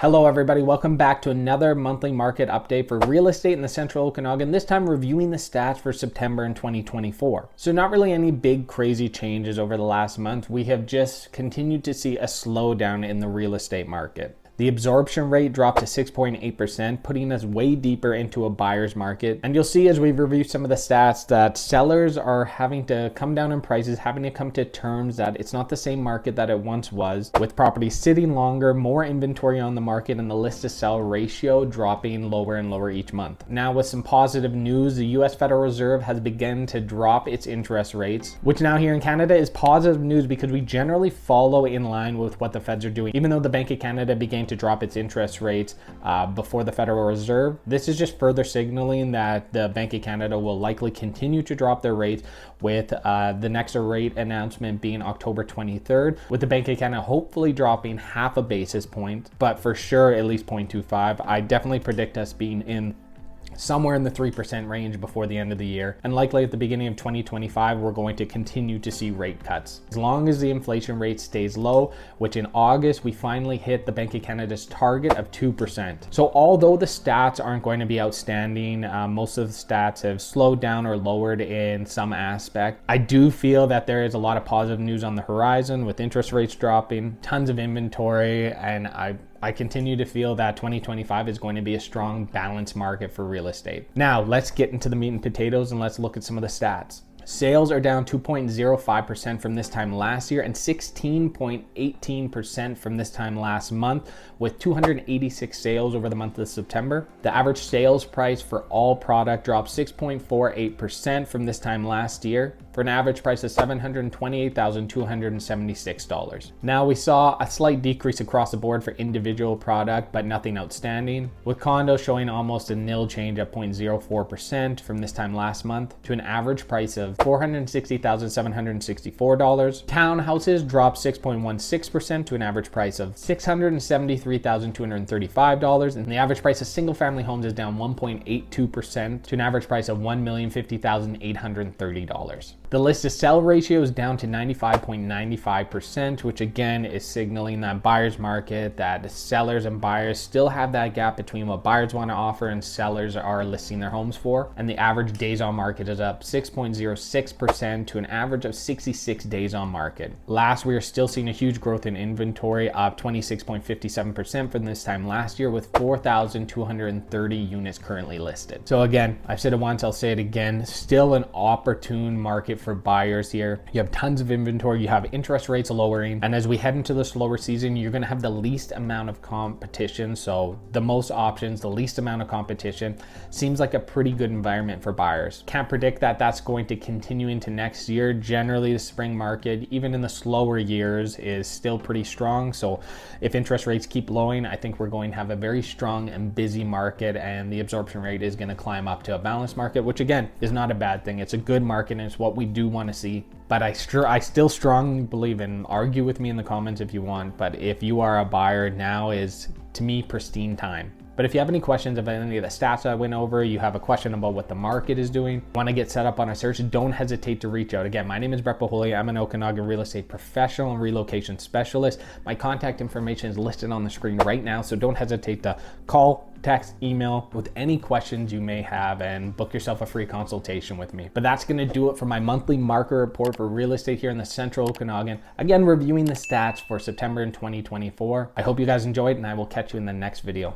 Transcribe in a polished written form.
Hello everybody, welcome back to another monthly market update for real estate in the Central Okanagan, this time reviewing the stats for September in 2024. So not really any big crazy changes over the last month. We have just continued to see a slowdown in the real estate market. The absorption rate dropped to 6.8%, putting us way deeper into a buyer's market. And you'll see as we review some of the stats that sellers are having to come down in prices, having to come to terms that it's not the same market that it once was, with properties sitting longer, more inventory on the market, and the list to sell ratio dropping lower and lower each month. Now with some positive news, the US Federal Reserve has begun to drop its interest rates, which now here in Canada is positive news because we generally follow in line with what the feds are doing. Even though the Bank of Canada began to drop its interest rates before the Federal Reserve, this is just further signaling that the Bank of Canada will likely continue to drop their rates, with the next rate announcement being October 23rd, with the Bank of Canada hopefully dropping half a basis point, but for sure at least 0.25. I definitely predict us being in somewhere in the 3% range before the end of the year, and likely at the beginning of 2025 we're going to continue to see rate cuts as long as the inflation rate stays low, which in August we finally hit the Bank of Canada's target of 2%. So although the stats aren't going to be outstanding, most of the stats have slowed down or lowered in some aspect, I do feel that there is a lot of positive news on the horizon with interest rates dropping, tons of inventory, and I continue to feel that 2025 is going to be a strong, balanced market for real estate. Now, let's get into the meat and potatoes and let's look at some of the stats. Sales are down 2.05% from this time last year and 16.18% from this time last month, with 286 sales over the month of September. The average sales price for all product dropped 6.48% from this time last year, for an average price of $728,276. Now we saw a slight decrease across the board for individual product, but nothing outstanding, with condos showing almost a nil change at 0.04% from this time last month to an average price of $460,764. Townhouses dropped 6.16% to an average price of $673,235, and the average price of single family homes is down 1.82% to an average price of $1,050,830. The list to sell ratio is down to 95.95%, which again is signaling that buyer's market, that sellers and buyers still have that gap between what buyers want to offer and sellers are listing their homes for. And the average days on market is up 6.06% to an average of 66 days on market. Last, we are still seeing a huge growth in inventory, up 26.57% from this time last year, with 4,230 units currently listed. So again, I've said it once, I'll say it again, still an opportune market for buyers here. You have tons of inventory, you have interest rates lowering, and as we head into the slower season, you're going to have the least amount of competition. So the most options, the least amount of competition, seems like a pretty good environment for buyers. Can't predict that that's going to continue into next year. Generally, the spring market, even in the slower years, is still pretty strong. So if interest rates keep lowering, I think we're going to have a very strong and busy market, and the absorption rate is going to climb up to a balanced market, which again is not a bad thing. It's a good market and it's what we do want to see. But I still strongly believe, and argue with me in the comments if you want, but if you are a buyer, now is, to me, pristine time. But if you have any questions about any of the stats I went over, you have a question about what the market is doing, want to get set up on a search, don't hesitate to reach out. Again, my name is Boholij. I'm an Okanagan real estate professional and relocation specialist. My contact information is listed on the screen right now, so don't hesitate to call, text, email with any questions you may have, and book yourself a free consultation with me. But that's going to do it for my monthly market report for real estate here in the Central Okanagan. Again, reviewing the stats for September in 2024. I hope you guys enjoyed, and I will catch you in the next video.